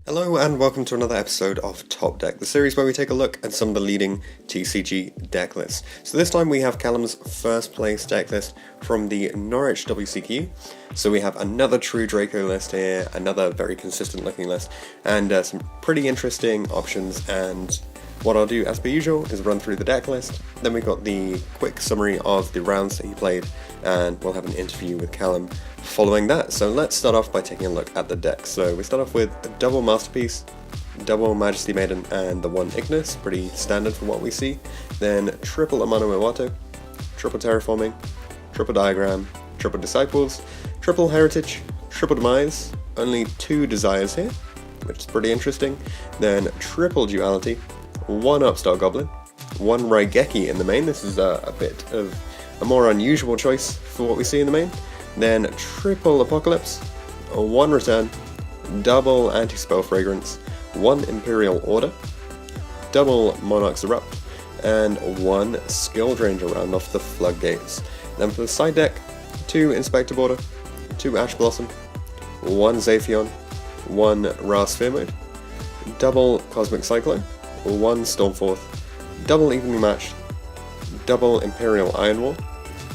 Hello and welcome to another episode of Top Deck, the series where we take a look at some of the leading TCG deck lists. So this time we have Callum's first place deck list from the Norwich WCQ. So we have another true Draco list here, another very consistent looking list, and some pretty interesting options. And what I'll do as per usual is run through the deck list, then we've got the quick summary of the rounds that he played, and we'll have an interview with Callum following that. So let's start off by taking a look at the deck. So we start off with a double Masterpiece, double Majesty Maiden, and the one Ignis, pretty standard for what we see. Then triple Amano Iwato, triple Terraforming, triple Diagram, triple Disciples, triple Heritage, triple Demise, only two Desires here, which is pretty interesting. Then triple Duality, one Upstart Goblin, one Raigeki in the main. This is a bit of a more unusual choice for what we see in the main. Then triple Apocalypse, one Return, double Anti-Spell Fragrance, one Imperial Order, double Monarch's Erupt, and one Skill Drain to round off the Floodgates. Then for the side deck, two Inspector Border, two Ash Blossom, one Zephion, one Ra Sphere Mode, double Cosmic Cyclone, one Stormforth, double Evenly Matched, double Imperial Iron Wall,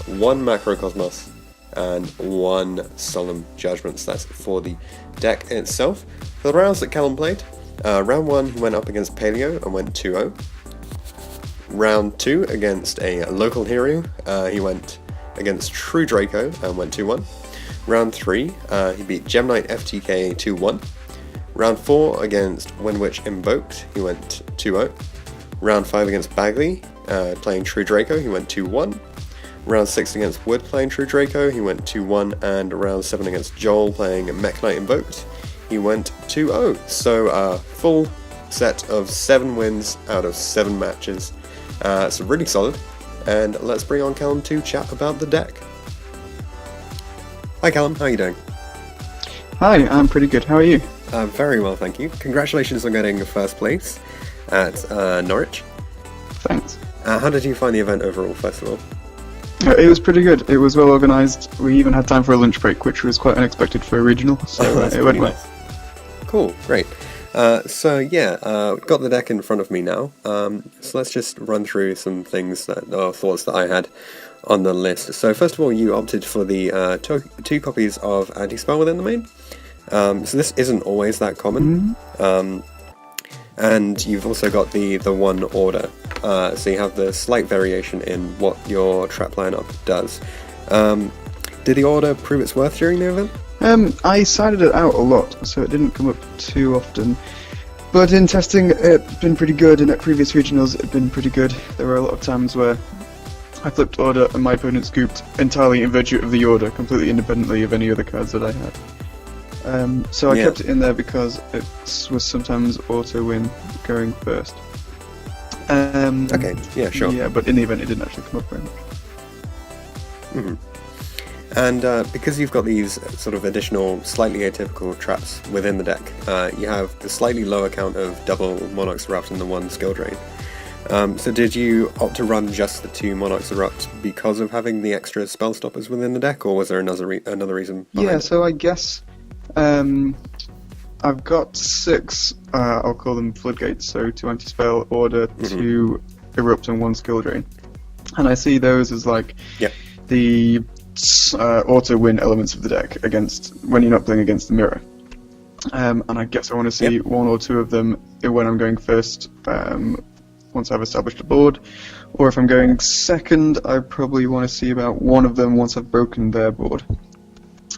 one Macrocosmos, and one Solemn Judgments. That's for the deck itself. For the rounds that Callum played, round 1 he went up against Paleo and went 2-0. Round 2 against a local hero, he went against True Draco and went 2-1. Round 3 he beat Gemknight FTK 2-1. Round 4 against Wind Witch Invoked, he went 2-0. Round 5 against Bagley, playing True Draco, he went 2-1. Round 6 against Wood playing True Draco, he went 2-1, and round 7 against Joel playing Mech Knight Invoked, he went 2-0. So full set of 7 wins out of 7 matches. So really solid, and let's bring on Callum to chat about the deck. Hi Callum, how are you doing? Hi, I'm pretty good, how are you? Very well, thank you. Congratulations on getting first place at Norwich. Thanks. How did you find the event overall, first of all? It was pretty good. It was well organised. We even had time for a lunch break, which was quite unexpected for a regional, so it went well. Nice. Cool, great. Got the deck in front of me now. So let's just run through some things thoughts that I had on the list. So first of all, you opted for the two copies of Anti-Spell within the main. So this isn't always that common. And you've also got the one order, so you have the slight variation in what your trap lineup does. Did the order prove its worth during the event? I sided it out a lot, so it didn't come up too often. But in testing, it's been pretty good, and at previous regionals, it's been pretty good. There were a lot of times where I flipped order and my opponent scooped entirely in virtue of the order, completely independently of any other cards that I had. So I kept it in there because it was sometimes auto-win going first. Okay, yeah, sure. Yeah, but in the event it didn't actually come up very much. And because you've got these sort of additional, slightly atypical traps within the deck, you have the slightly lower count of double Monarch's Erupt and the one Skill Drain. So did you opt to run just the two Monarch's Erupt because of having the extra spell stoppers within the deck, or was there another reason behind it? So I guess I've got 6, I'll call them floodgates, so 2 anti-spell, order, 2 erupt, and 1 skill drain. And I see those as like the auto-win elements of the deck against when you're not playing against the mirror. And I guess I want to see 1 or 2 of them when I'm going first, once I've established a board. Or if I'm going second, I probably want to see about 1 of them once I've broken their board.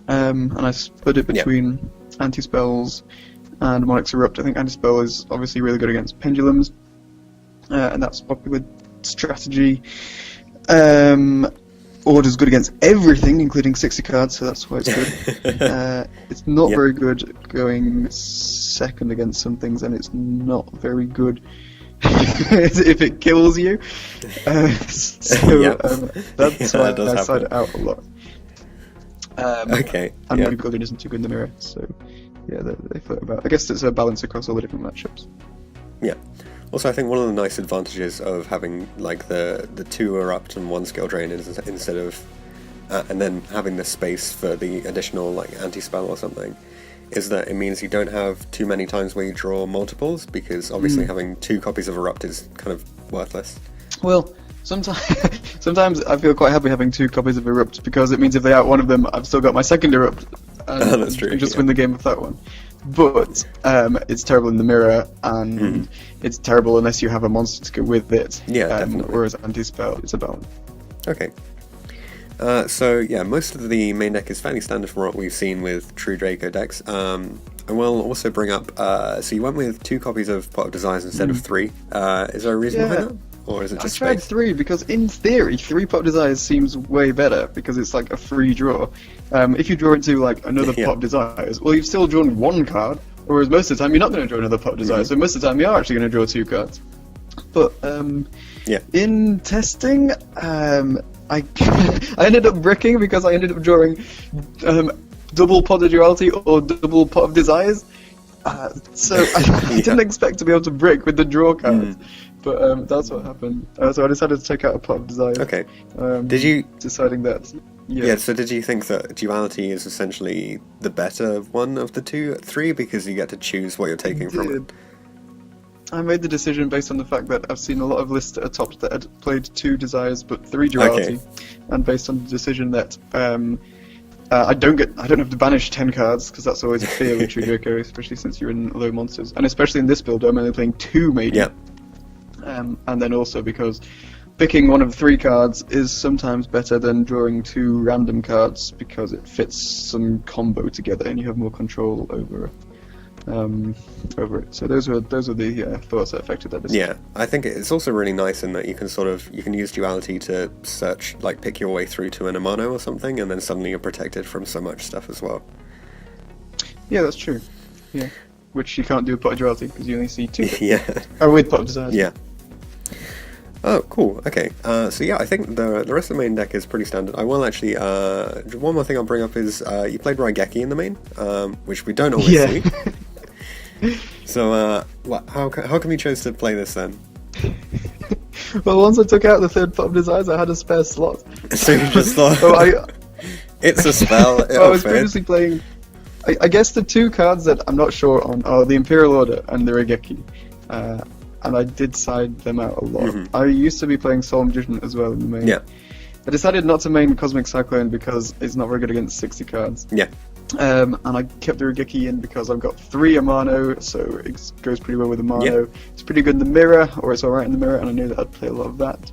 And I split it between anti-spells and Monarch's Erupt. I think anti-spell is obviously really good against pendulums, and that's a popular strategy. Order's good against everything, including 60 cards, so that's why it's good. It's not very good going second against some things, and it's not very good if it kills you. That's why I side it out a lot. And Moody Building isn't too good in the mirror, so yeah, they float about. I guess it's a balance across all the different matchups. Yeah. Also, I think one of the nice advantages of having like the 2 erupt and 1 skill drain is instead of and then having the space for the additional like anti-spell or something is that it means you don't have too many times where you draw multiples, because obviously having 2 copies of Erupt is kind of worthless. Well, sometimes I feel quite happy having 2 copies of Erupt, because it means if they out one of them, I've still got my second Erupt, and that's true, and just win the game with that one. But it's terrible in the mirror, and it's terrible unless you have a monster to go with it. Yeah, definitely. Whereas anti-spell, it's a balance. Okay. So yeah, most of the main deck is fairly standard from what we've seen with true Draco decks. And we'll also bring up, so you went with 2 copies of Pot of Desires instead of 3. Is there a reason behind that? Or is it just I tried space? 3 because in theory 3 Pot of Desires seems way better because it's like a free draw. If you draw into like another Pot of Desires, well, you've still drawn 1 card, whereas most of the time you're not going to draw another Pot of Desires, so most of the time you are actually going to draw 2 cards. But in testing, I ended up bricking because I ended up drawing double Pot of Duality or double Pot of Desires. So I didn't expect to be able to brick with the draw cards. But that's what happened. So I decided to take out a Pot of Desire. Okay. Did you... Deciding that... Yeah, so did you think that Duality is essentially the better one of the 3 because you get to choose what you're taking from it? I made the decision based on the fact that I've seen a lot of lists at top that had played 2 Desires but 3 Duality, and based on the decision that I don't have to banish 10 cards, because that's always a fear with True Draco, especially since you're in low monsters, and especially in this build I'm only playing 2 maybe. Yeah. And then also because picking one of 3 cards is sometimes better than drawing 2 random cards, because it fits some combo together and you have more control over it. So those were the thoughts that affected that decision. Yeah, I think it's also really nice in that you can use Duality to search, like pick your way through to an Amano or something, and then suddenly you're protected from so much stuff as well. Yeah, that's true. Yeah, which you can't do with Pot of Duality because you only see 2. Yeah. Or with Pot of Desires. Yeah. Oh, cool. Okay. So yeah, I think the rest of the main deck is pretty standard. I will actually... one more thing I'll bring up is you played Raigeki in the main, which we don't always see. So, how come you chose to play this then? Well, once I took out the 3rd Pot of Desires, I had a spare slot. So you just thought, it's a spell, I was previously playing... I guess the 2 cards that I'm not sure on are the Imperial Order and the Raigeki. And I did side them out a lot. I used to be playing Soul Magician as well in the main. Yeah. I decided not to main Cosmic Cyclone because it's not very good against 60 cards. Yeah. And I kept the Raigeki in because I've got 3 Amano, so it goes pretty well with Amano. Yeah. It's pretty good in the mirror, or it's alright in the mirror, and I knew that I'd play a lot of that.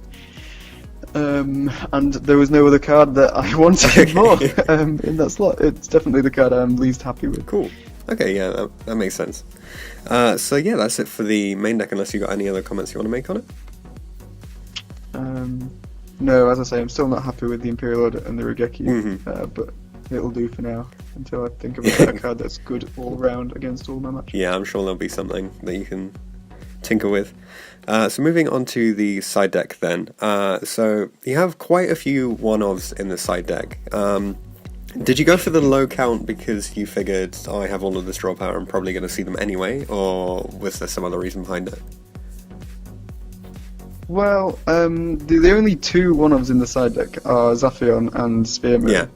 And there was no other card that I wanted more in that slot. It's definitely the card I'm least happy with. Cool. Okay, yeah, that makes sense. So yeah, that's it for the main deck, unless you got any other comments you want to make on it? No, as I say, I'm still not happy with the Imperial Order and the Raigeki, but it'll do for now, until I think of a card that's good all round against all my matches. Yeah, I'm sure there'll be something that you can tinker with. So moving on to the side deck then. So you have quite a few one-offs in the side deck. Did you go for the low count because you figured, I have all of this draw power, I'm probably going to see them anyway, or was there some other reason behind it? Well, the only 2 one-offs in the side deck are Zaphion and Spearman. Yeah.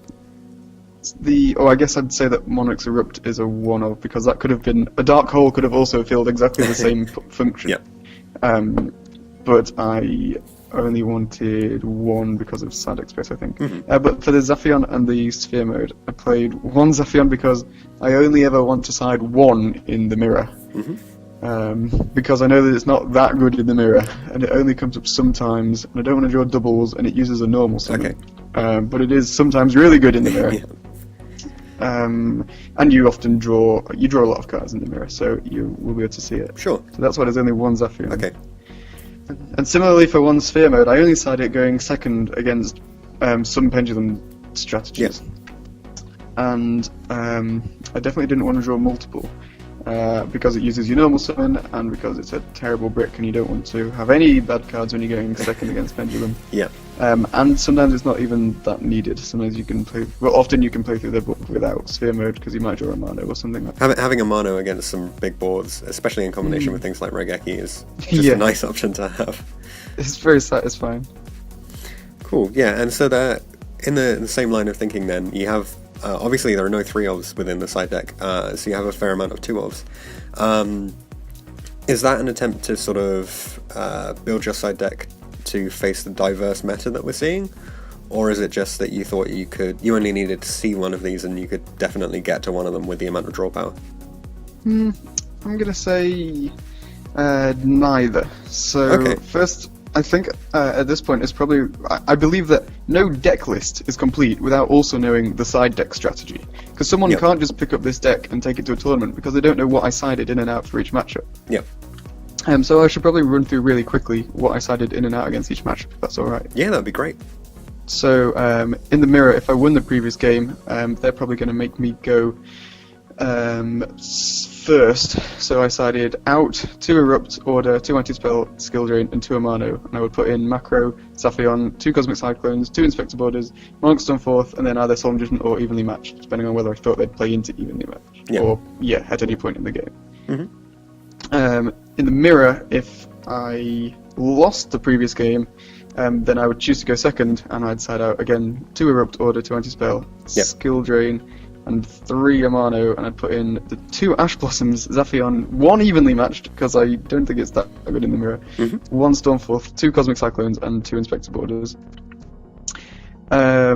I guess I'd say that Monarch's Erupt is a one-off, because that could have been... A Dark Hole could have also filled exactly the same function. Yeah. But I only wanted 1 because of Sad Express, I think. But for the Zaphion and the Sphere mode, I played 1 Zaphion because I only ever want to side 1 in the mirror. Because I know that it's not that good in the mirror, and it only comes up sometimes, and I don't want to draw doubles, and it uses a normal summon. But it is sometimes really good in the mirror. And you often draw a lot of cards in the mirror, so you will be able to see it. Sure. So that's why there's only 1 Zaphion. Okay. And similarly for 1 Sphere mode, I only side it going second against some pendulum strategies. And I definitely didn't want to draw multiple. Because it uses your normal summon, and because it's a terrible brick and you don't want to have any bad cards when you're going second against Pendulum. Yeah. And sometimes it's not even that needed. Sometimes you can often you can play through the book without Sphere mode because you might draw a Mano or something like that. Having a Mano against some big boards, especially in combination with things like Raigeki, is just a nice option to have. It's very satisfying. Cool, yeah, and so that in the same line of thinking then, you have obviously there are no 3-ofs within the side deck, so you have a fair amount of 2-ofs. Is that an attempt to sort of build your side deck to face the diverse meta that we're seeing? Or is it just that you thought you only needed to see one of these and you could definitely get to one of them with the amount of draw power? I'm going to say neither. So first, I think at this point it's probably... I believe that no deck list is complete without also knowing the side deck strategy. Because someone can't just pick up this deck and take it to a tournament because they don't know what I sided in and out for each matchup. Yep. So I should probably run through really quickly what I sided in and out against each matchup, if that's alright. Yeah, that'd be great. So in the mirror, if I win the previous game, they're probably going to make me go first. So I sided out 2 Erupt, Order, 2 Anti-Spell, Skill Drain, and 2 Amano. And I would put in Macro, Saphion, 2 Cosmic Cyclones, 2 Inspector Borders, Monarch Stormforth, and then either Solemn Judgment or Evenly Matched, depending on whether I thought they'd play into Evenly Matched. Yeah. Or, at any point in the game. Mm-hmm. In the mirror, if I lost the previous game, then I would choose to go second, and I'd side out again 2 Erupt, Order, 2 Anti-Spell, Skill Drain, and 3 Amano, and I'd put in the 2 Ash Blossoms, Zaphion, 1 Evenly Matched, because I don't think it's that good in the mirror, 1 Stormforth, 2 Cosmic Cyclones, and 2 Inspector Borders. I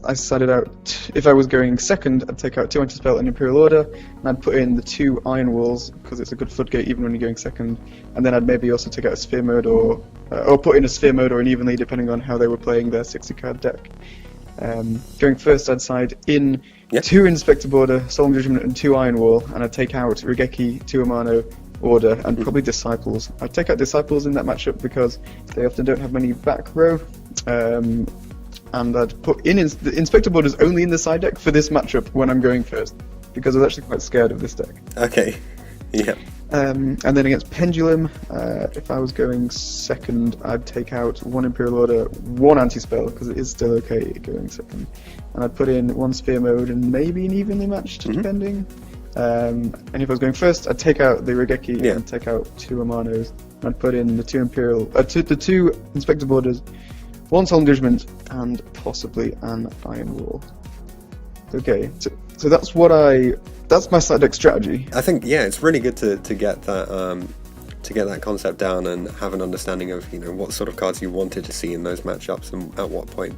decided out, if I was going second, I'd take out 2 Anti-Spell and Imperial Order, and I'd put in the 2 Iron Walls, because it's a good floodgate even when you're going second, and then I'd maybe also take out a Sphere Mode, or put in a Sphere Mode or an Evenly, depending on how they were playing their 60-card deck. Going first, I'd side in 2 Inspector Border, Solemn Judgment, and 2 Iron Wall, and I'd take out Regeki, 2 Amano, Order, and probably Disciples. I'd take out Disciples in that matchup because they often don't have many back row. And I'd put in the Inspector Borders only in the side deck for this matchup when I'm going first, because I was actually quite scared of this deck. Okay, yeah. And then against Pendulum, if I was going second, I'd take out 1 Imperial Order, 1 Anti-Spell, because it is still okay going second. And I'd put in 1 Sphere Mode and maybe an Evenly Matched, depending. And if I was going first, I'd take out the Regeki and take out 2 Amanos. And I'd put in the 2 the 2 Inspector Borders, 1 Solemn Judgment, and possibly an Iron Wall. Okay, so that's that's my side deck strategy. I think it's really good to get that concept down and have an understanding of what sort of cards you wanted to see in those matchups and at what point.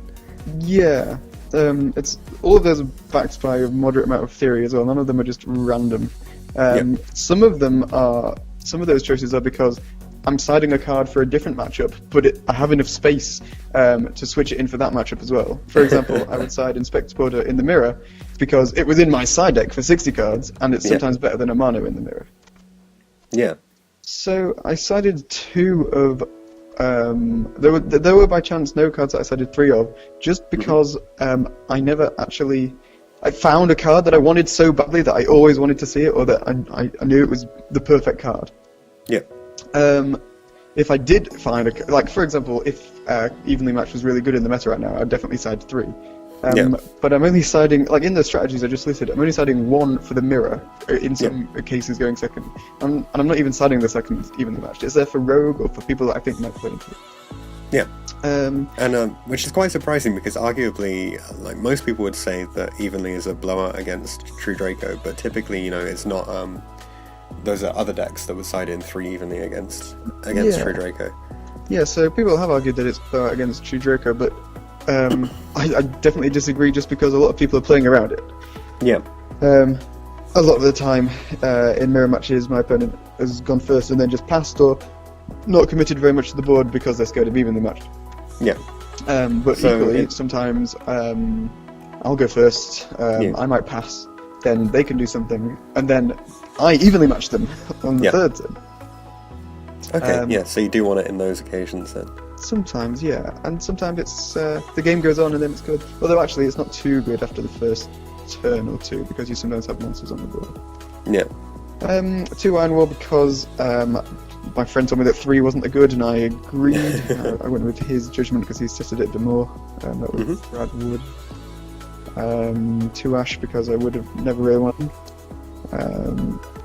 Yeah, it's all of those are backed by a moderate amount of theory as well. None of them are just random. Some of those choices are because I'm siding a card for a different matchup, but I have enough space to switch it in for that matchup as well. For example, I would side Inspector Border in the mirror because it was in my side deck for 60 cards, and it's sometimes better than a Mano in the mirror. Yeah. So I sided 2 of... there were by chance no cards that I sided 3 of, just because I never actually... I found a card that I wanted so badly that I always wanted to see it, or that I knew it was the perfect card. Yeah. If I did find for example, if Evenly Matched was really good in the meta right now, I'd definitely side 3. But I'm only siding, in the strategies I just listed, I'm only siding 1 for the mirror, in some cases going second. And I'm not even siding the second Evenly Matched. It's there for Rogue or for people that I think might play into it. Yeah. And which is quite surprising because arguably, most people would say that Evenly is a blowout against True Draco, but typically, it's not... those are other decks that would side in 3 evenly against True Draco. Yeah, so people have argued that it's against True Draco, but I definitely disagree just because a lot of people are playing around it. Yeah. A lot of the time in mirror matches, my opponent has gone first and then just passed or not committed very much to the board because they're scared of evenly matched. Yeah. But equally, sometimes I'll go first, I might pass, then they can do something, and then I evenly match them on the third turn. Okay, so you do want it in those occasions then? Sometimes, yeah. And sometimes it's the game goes on and then it's good. Although actually it's not too good after the first turn or two, because you sometimes have monsters on the board. Yeah. 2 Iron Wall because my friend told me that 3 wasn't that good, and I agreed. I went with his judgment because he's tested it a bit more. That was Brad Wood. 2 Ash because I would have never really won.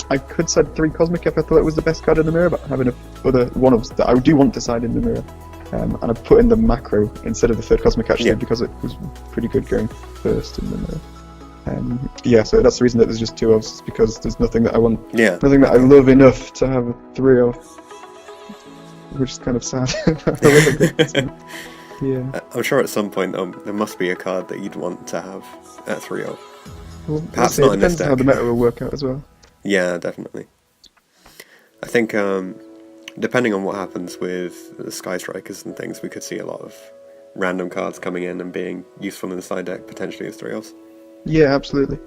I could side 3 Cosmic if I thought it was the best card in the mirror, but having other one-ups that I do want to side in the mirror. And I put in the Macro instead of the 3rd Cosmic actually because it was pretty good going first in the mirror. Yeah, so that's the reason that there's just 2 ofs, because there's nothing that I want, Yeah. nothing that I love enough to have a 3 of, which is kind of sad. Yeah. I'm sure at some point there must be a card that you'd want to have at 3 of. Well, Perhaps we'll not in this see. It depends on how deck. the meta will work out as well. Yeah, definitely. I think depending on what happens with the Sky Strikers and things, we could see a lot of random cards coming in and being useful in the side deck, potentially as 3-offs. Yeah, absolutely.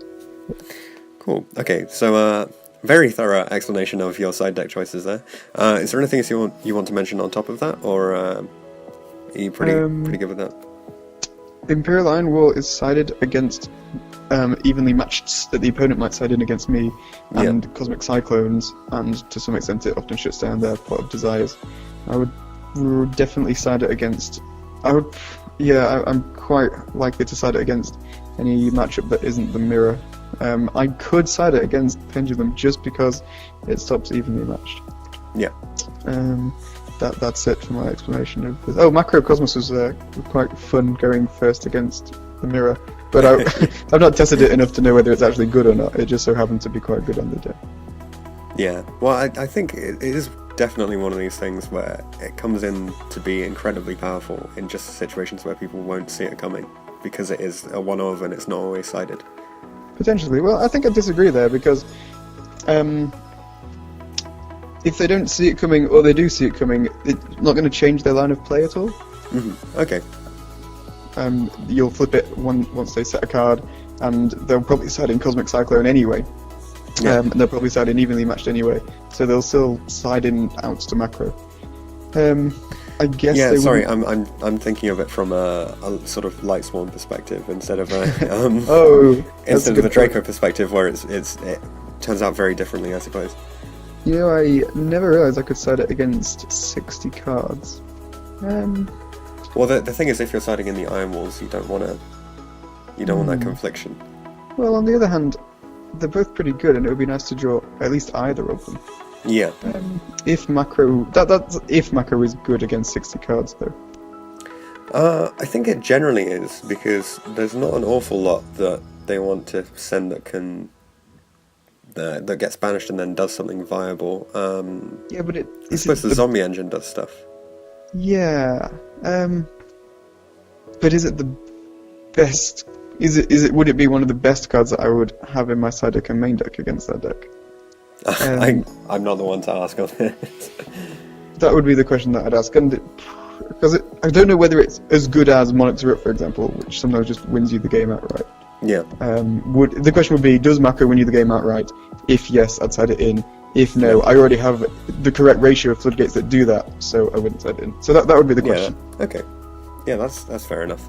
Cool. Okay, so very thorough explanation of your side deck choices there. Is there anything else you want to mention on top of that, or are you pretty good with that? Imperial Iron Wall is sided against evenly matched, that the opponent might side in against me, and Cosmic Cyclones, and to some extent it often shuts down their Plot of Desires. I would definitely side it against. I'm quite likely to side it against any matchup that isn't the Mirror. I could side it against Pendulum just because it stops evenly matched. Yeah. That's it for my explanation of this. Oh, Macro Cosmos was quite fun going first against the Mirror, but I've not tested it enough to know whether it's actually good or not. It just so happened to be quite good on the day. Yeah, well, I think it is definitely one of these things where it comes in to be incredibly powerful in just situations where people won't see it coming, because it is a one-of and it's not always sided. Potentially. Well, I think I disagree there, because if they don't see it coming, or they do see it coming, it's not going to change their line of play at all. Mm-hmm. Okay. You'll flip it once they set a card, and they'll probably side in Cosmic Cyclone anyway. And they'll probably side in evenly matched anyway, so they'll still side in outs to Macro. I guess. Yeah, they sorry, wouldn't... I'm thinking of it from a sort of Light Sworn perspective instead of a instead of the Draco perspective, where it turns out very differently, I suppose. You know, I never realised I could side it against 60 cards. Well, the thing is, if you're siding in the Iron Walls, you don't want that confliction. Well, on the other hand, they're both pretty good, and it would be nice to draw at least either of them. Yeah. If Macro, if Macro is good against 60 cards, though. I think it generally is, because there's not an awful lot that they want to send that gets banished and then does something viable. Yeah, but I suppose the zombie engine does stuff. Yeah. But is it the best? Would it be one of the best cards that I would have in my side deck and main deck against that deck? I'm not the one to ask on this. That would be the question that I'd ask, and because I don't know whether it's as good as Monarch's Root, for example, which sometimes just wins you the game outright. Yeah. The question would be, does Macro win you the game outright? If yes, I'd side it in. If no, I already have the correct ratio of floodgates that do that, so I wouldn't side it in. So that would be the question. Yeah. Okay. Yeah, that's fair enough.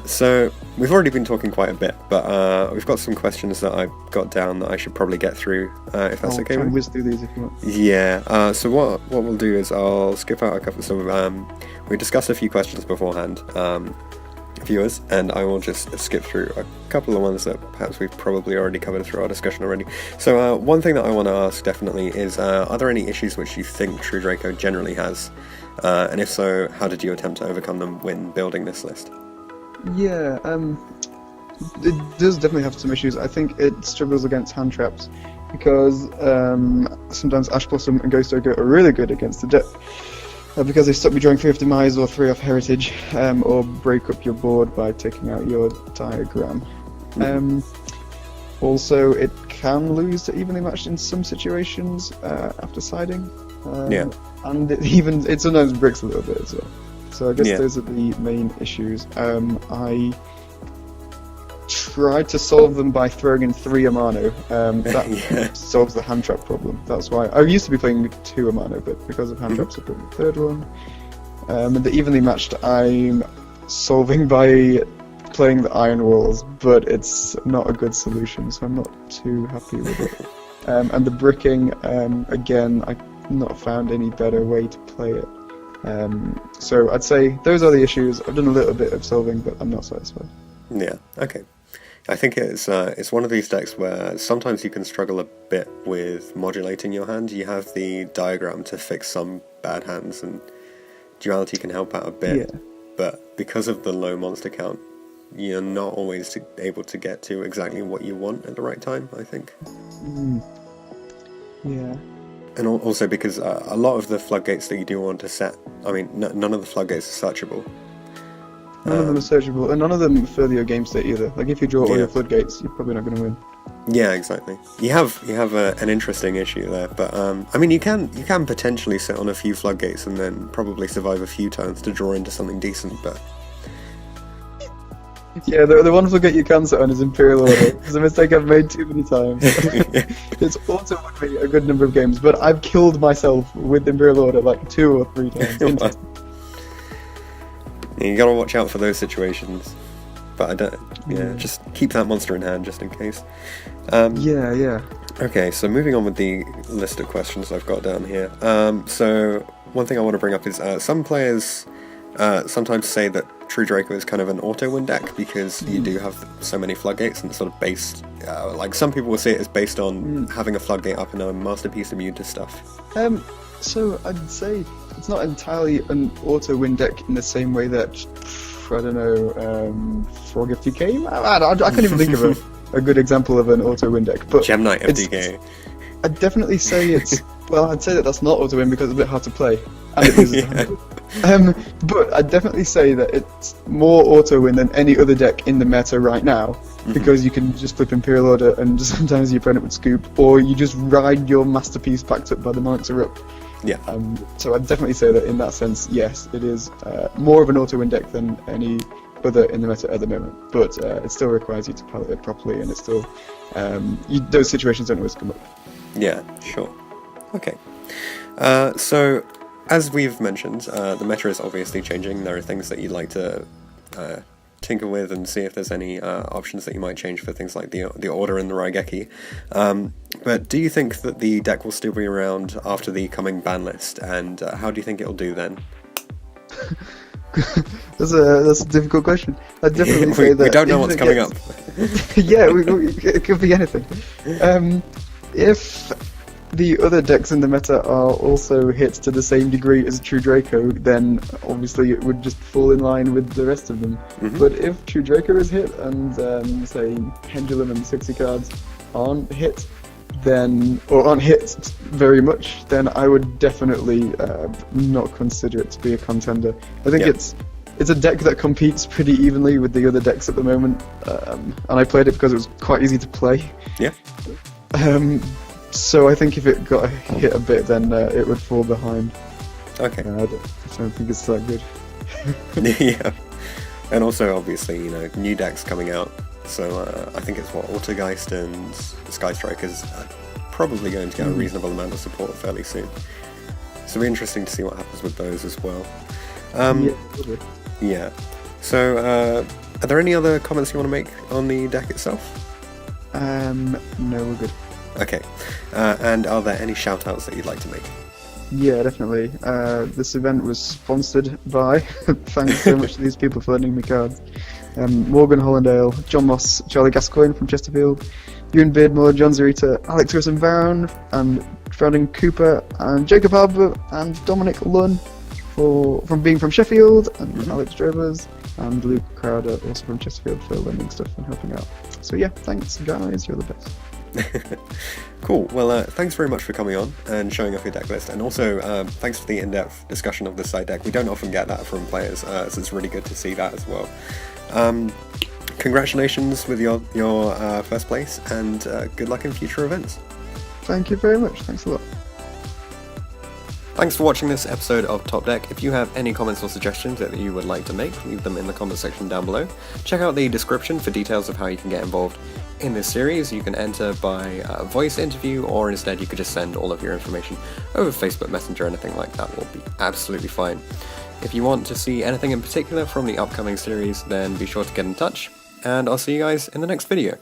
So we've already been talking quite a bit, but we've got some questions that I've got down that I should probably get through, if that's okay. I'll try and whiz through these if you want. Yeah. So what we'll do is I'll skip out a couple. So we discussed a few questions beforehand, viewers, and I will just skip through a couple of ones that perhaps we've probably already covered through our discussion already. So one thing that I want to ask definitely is, are there any issues which you think True Draco generally has? And if so, how did you attempt to overcome them when building this list? Yeah, it does definitely have some issues. I think it struggles against hand traps, because sometimes Ash Blossom and Ghost Ogre are really good against the deck, because they stop you drawing 3 off Demise or 3 off Heritage, or break up your board by taking out your diagram. Also, it can lose to evenly matched in some situations after siding. And it sometimes breaks a little bit as well. So I guess those are the main issues. I tried to solve them by throwing in 3 Amano. That solves the hand trap problem. That's why I used to be playing 2 Amano, but because of hand traps, I put the 3rd one. And the evenly matched, I'm solving by playing the Iron Walls, but it's not a good solution, so I'm not too happy with it. And the bricking, again, I've not found any better way to play it. So I'd say those are the issues. I've done a little bit of solving, but I'm not satisfied. Yeah, okay. I think it's one of these decks where sometimes you can struggle a bit with modulating your hand. You have the diagram to fix some bad hands, and duality can help out a bit. Yeah. But because of the low monster count, you're not always able to get to exactly what you want at the right time, I think. Yeah. And also because a lot of the floodgates that you do want to set, I mean, none of the floodgates are searchable. None of them are searchable, and none of them further your game state either. Like, if you draw all your floodgates, you're probably not going to win. Yeah, exactly. You have an interesting issue there, but I mean, you can potentially sit on a few floodgates and then probably survive a few turns to draw into something decent, but... Yeah, the one floodgate you can sit on is Imperial Order. It's a mistake I've made too many times. It's also won me a good number of games, but I've killed myself with Imperial Order like 2 or 3 times. You gotta watch out for those situations. But I don't. Just keep that monster in hand just in case. Yeah. Okay, so moving on with the list of questions I've got down here. So one thing I want to bring up is some players sometimes say that True Draco is kind of an auto-win deck because you do have so many floodgates, and it's sort of based, like some people will say it is based on having a floodgate up in a masterpiece immune to stuff. So I'd say it's not entirely an auto-win deck in the same way that, I don't know, Frog FTK? I can't even think of a good example of an auto-win deck. But Gem Knight FTK. I'd definitely say it's... Well, I'd say that that's not auto-win because it's a bit hard to play. And it loses but I'd definitely say that it's more auto-win than any other deck in the meta right now, because you can just flip Imperial Order and sometimes your opponent would scoop, or you just ride your masterpiece backed up by the Monarch's Erupt. Yeah. So I'd definitely say that in that sense, yes, it is more of an auto-win deck than any other in the meta at the moment, but it still requires you to pilot it properly, and it's still... those situations don't always come up. Yeah, sure. Okay. So, as we've mentioned, the meta is obviously changing. There are things that you'd like to tinker with and see if there's any options that you might change for things like the Order and the Raigeki. But do you think that the deck will still be around after the coming ban list, and how do you think it'll do then? That's a difficult question. I'd definitely say that... We don't know what's coming up. Yeah, it could be anything. If the other decks in the meta are also hit to the same degree as True Draco, then obviously it would just fall in line with the rest of them. But if True Draco is hit and say Pendulum and 60 cards aren't hit, or aren't hit very much, then I would definitely not consider it to be a contender. I think it's a deck that competes pretty evenly with the other decks at the moment, and I played it because it was quite easy to play. Yeah. So I think if it got hit a bit, then it would fall behind. Okay. I don't think it's that good. Yeah. And also, obviously, new decks coming out. So I think it's Autogeist and Sky Strikers are probably going to get a reasonable amount of support fairly soon. So it'll be interesting to see what happens with those as well. Yeah. So are there any other comments you want to make on the deck itself? No, we're good. Okay. And are there any shout-outs that you'd like to make? Yeah, definitely. This event was sponsored by, thanks so much to these people for lending me cards, Morgan Hollandale, John Moss, Charlie Gascoigne from Chesterfield, Ewan Beardmore, John Zarita, Alex Grissom Brown, and Brandon Cooper, and Jacob Harbour, and Dominic Lunn from being from Sheffield, and Alex Drovers, and Luke Crowder, also from Chesterfield, for lending stuff and helping out. So yeah, thanks guys, you're the best. Cool. Well, thanks very much for coming on and showing off your deck list, and also thanks for the in-depth discussion of the side deck. We don't often get that from players, so it's really good to see that as well. Congratulations with your first place, and good luck in future events. Thank you very much. Thanks a lot. Thanks for watching this episode of Top Deck. If you have any comments or suggestions that you would like to make, leave them in the comment section down below. Check out the description for details of how you can get involved in this series. You can enter by voice interview, or instead you could just send all of your information over Facebook Messenger. Anything like that will be absolutely fine. If you want to see anything in particular from the upcoming series, then be sure to get in touch, and I'll see you guys in the next video.